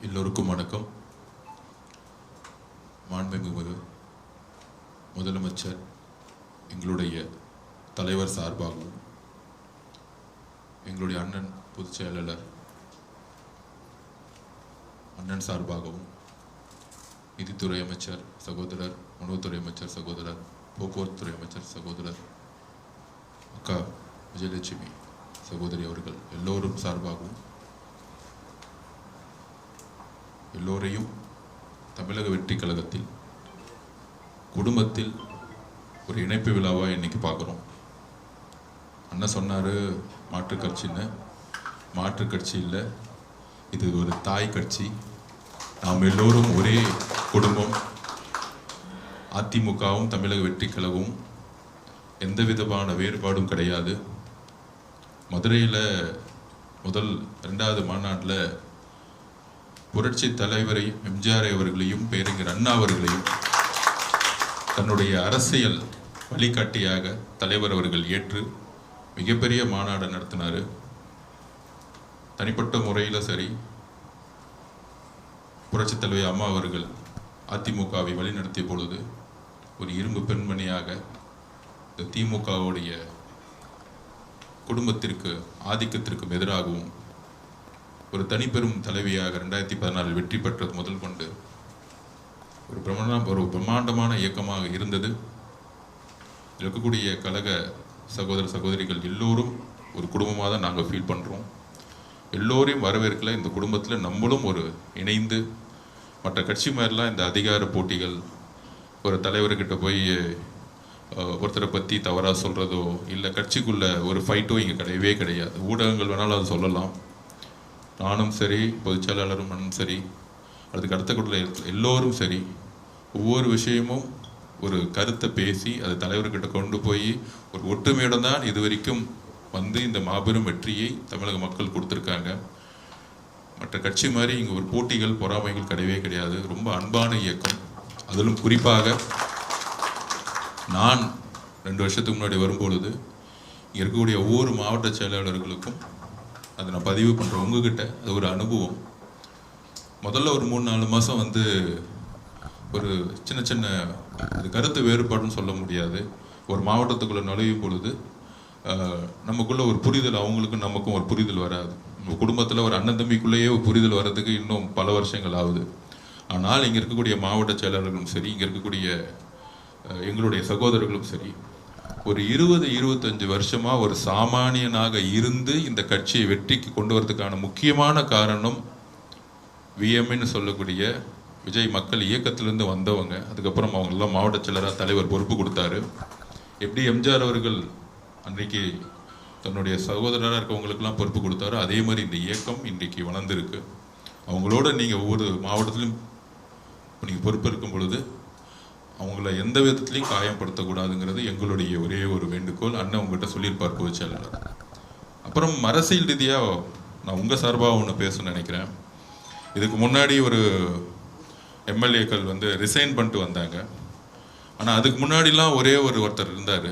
எல்லோருக்கும் வணக்கம். மாண்புமிகு முதலமைச்சர் எங்களுடைய தலைவர் சார்பாகவும், எங்களுடைய அண்ணன் பொதுச் செயலாளர் அண்ணன் சார்பாகவும், நிதித்துறை அமைச்சர் சகோதரர், உணவுத்துறை அமைச்சர் சகோதரர், போக்குவரத்துறை அமைச்சர் சகோதரர் அக்கா விஜயலட்சுமி சகோதரி அவர்கள் எல்லோரும் சார்பாகவும் எல்லோரையும் தமிழக வெற்றி கழகத்தில் குடும்பத்தில் ஒரு இணைப்பு விழாவாக இன்னைக்கு பார்க்குறோம். அண்ணன் சொன்னார் மாற்றுக் கட்சின்னு. மாற்றுக் கட்சி இல்லை, இது ஒரு தாய் கட்சி. நாம் எல்லோரும் ஒரே குடும்பம். அதிமுகவும் தமிழக வெற்றி கழகமும் எந்த விதமான வேறுபாடும் கிடையாது. மதுரையில் முதல் 2வது மாநாட்டில் புரட்சி தலைவரையும் எம்ஜிஆர் அவர்களையும் பேரறிஞர் அண்ணா அவர்களையும் தன்னுடைய அரசியல் வழிகாட்டியாக தலைவர் அவர்கள் ஏற்று மிகப்பெரிய மாநாடு நடத்தினார். தனிப்பட்ட முறையில் சரி, புரட்சி தலைவர் அம்மா அவர்கள் அதிமுகவை வழிநடத்திய பொழுது ஒரு இரும்பு பெண்மணியாக இந்த திமுகவுடைய குடும்பத்திற்கு ஆதிக்கத்திற்கும் எதிராகவும் ஒரு தனிப்பெரும் தலைவியாக 2014 வெற்றி பெற்றது முதல் கொண்டு ஒரு பிரம்மாண்டமான இயக்கமாக இருந்தது. இருக்கக்கூடிய கழக சகோதர சகோதரிகள் எல்லோரும் ஒரு குடும்பமாக தான் நாங்கள் ஃபீல் பண்ணுறோம். எல்லோரையும் வரவேற்கல. இந்த குடும்பத்தில் நம்மளும் ஒரு இணைந்து, மற்ற கட்சி மாதிரிலாம் இந்த அதிகார போட்டிகள், ஒரு தலைவர்கிட்ட போய் ஒருத்தரை பற்றி தவறாக சொல்கிறதோ இல்லை கட்சிக்குள்ள ஒரு ஃபைட்டோ இங்கே கிடையவே கிடையாது. ஊடகங்கள் வேணாலும் அதை சொல்லலாம். நானும் சரி, பொதுச் செயலாளரும் சரி, அதுக்கு அடுத்த கூட்டத்தில் எல்லோரும் சரி, ஒவ்வொரு விஷயமும் ஒரு கருத்தை பேசி அது தலைவர்கிட்ட கொண்டு போய் ஒரு ஒற்றுமையுடன் தான் இது வரைக்கும் வந்து இந்த மாபெரும் வெற்றியை தமிழக மக்கள் கொடுத்துருக்காங்க. மற்ற கட்சி மாதிரி இங்கே ஒரு போட்டிகள் பொறாமைகள் கிடையவே கிடையாது. ரொம்ப அன்பான இயக்கம். அதிலும் குறிப்பாக நான் 2 வருஷத்துக்கு முன்னாடி வரும்பொழுது இங்கே இருக்கக்கூடிய ஒவ்வொரு மாவட்ட செயலாளர்களுக்கும் அதை நான் பதிவு பண்ணுறேன். உங்ககிட்ட அது ஒரு அனுபவம். முதல்ல ஒரு 3-4 மாதம் வந்து ஒரு சின்ன சின்ன அது கருத்து வேறுபாடுன்னு சொல்ல முடியாது. ஒரு மாவட்டத்துக்குள்ளே நுழையும் பொழுது நமக்குள்ள ஒரு புரிதல், அவங்களுக்கும் நமக்கும் ஒரு புரிதல் வராது. நம்ம குடும்பத்தில் ஒரு அண்ணன் தம்பிக்குள்ளேயே ஒரு புரிதல் வர்றதுக்கு இன்னும் பல வருஷங்கள் ஆகுது. ஆனால் இங்கே இருக்கக்கூடிய மாவட்ட செயலாளர்களும் சரி, இங்கே இருக்கக்கூடிய எங்களுடைய சகோதரர்களும் சரி, ஒரு 20-25 வருஷமாக ஒரு சாமானியனாக இருந்து இந்த கட்சியை வெற்றிக்கு கொண்டு வரதுக்கான முக்கியமான காரணம் விஎம்ன்னு சொல்லக்கூடிய விஜய் மக்கள் இயக்கத்திலிருந்து வந்தவங்க. அதுக்கப்புறம் அவங்கெல்லாம் மாவட்ட செயலராக தலைவர் பொறுப்பு கொடுத்தாரு. எப்படி எம்ஜிஆர் அவர்கள் அன்றைக்கு தன்னுடைய சகோதரராக இருக்கவங்களுக்கெல்லாம் பொறுப்பு கொடுத்தாரு, அதே மாதிரி இந்த இயக்கம் இன்றைக்கு வளர்ந்துருக்கு. அவங்களோட நீங்கள் ஒவ்வொரு மாவட்டத்திலும் நீங்கள் பொறுப்பு இருக்கும் பொழுது அவங்கள எந்த விதத்துலையும் காயப்படுத்தக்கூடாதுங்கிறது எங்களுடைய ஒரே ஒரு வேண்டுகோள். அண்ணன் உங்கள்கிட்ட சொல்லியிருப்பார் பொதுச் செயலாளர். அப்புறம் அரசியல் ரீதியாக நான் உங்கள் சார்பாக ஒன்று பேசணும்னு நினைக்கிறேன். இதுக்கு முன்னாடி ஒரு எம்எல்ஏக்கள் வந்து ரிசைன் பண்ணிட்டு வந்தாங்க. ஆனால் அதுக்கு முன்னாடிலாம் ஒருத்தர் இருந்தார்.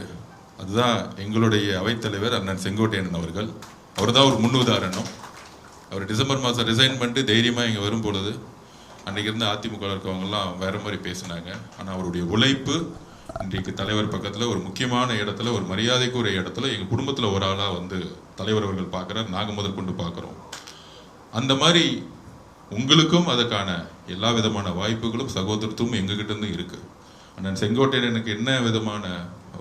அதுதான் எங்களுடைய அவைத்தலைவர் அண்ணன் செங்கோட்டையன் அவர்கள். அவர் தான் ஒரு முன்னுதாரணம். அவர் டிசம்பர் மாதம் ரிசைன் பண்ணிட்டு தைரியமாக இங்கே வரும் பொழுது அன்றைக்கி இருந்த அதிமுக இருக்கவங்கெல்லாம் வேறு மாதிரி பேசினாங்க. ஆனால் அவருடைய உழைப்பு இன்றைக்கு தலைவர் பக்கத்தில் ஒரு முக்கியமான இடத்துல, ஒரு மரியாதைக்கு ஒரு இடத்துல எங்கள் குடும்பத்தில் ஒரு ஆளாக வந்து தலைவர் அவர்கள் பார்க்குறாரு, நாங்கள் முதற்கொண்டு பார்க்குறோம். அந்த மாதிரி உங்களுக்கும் அதுக்கான எல்லா விதமான வாய்ப்புகளும் சகோதரத்துவம் எங்ககிட்டேருந்து இருக்குது. அண்ணன் செங்கோட்டையனுக்கு என்ன விதமான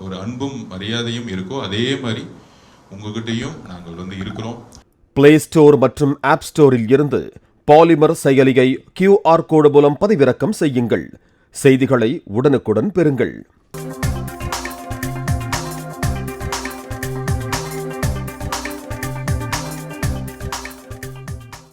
ஒரு அன்பும் மரியாதையும் இருக்கோ அதே மாதிரி உங்ககிட்டையும் நாங்கள் வந்து இருக்கிறோம். பிளே ஸ்டோர் மற்றும் ஆப் ஸ்டோரில் இருந்து பாலிமர் செயலியை QR கோடு மூலம் பதிவிறக்கம் செய்யுங்கள். செய்திகளை உடனுக்குடன் பெறுங்கள்.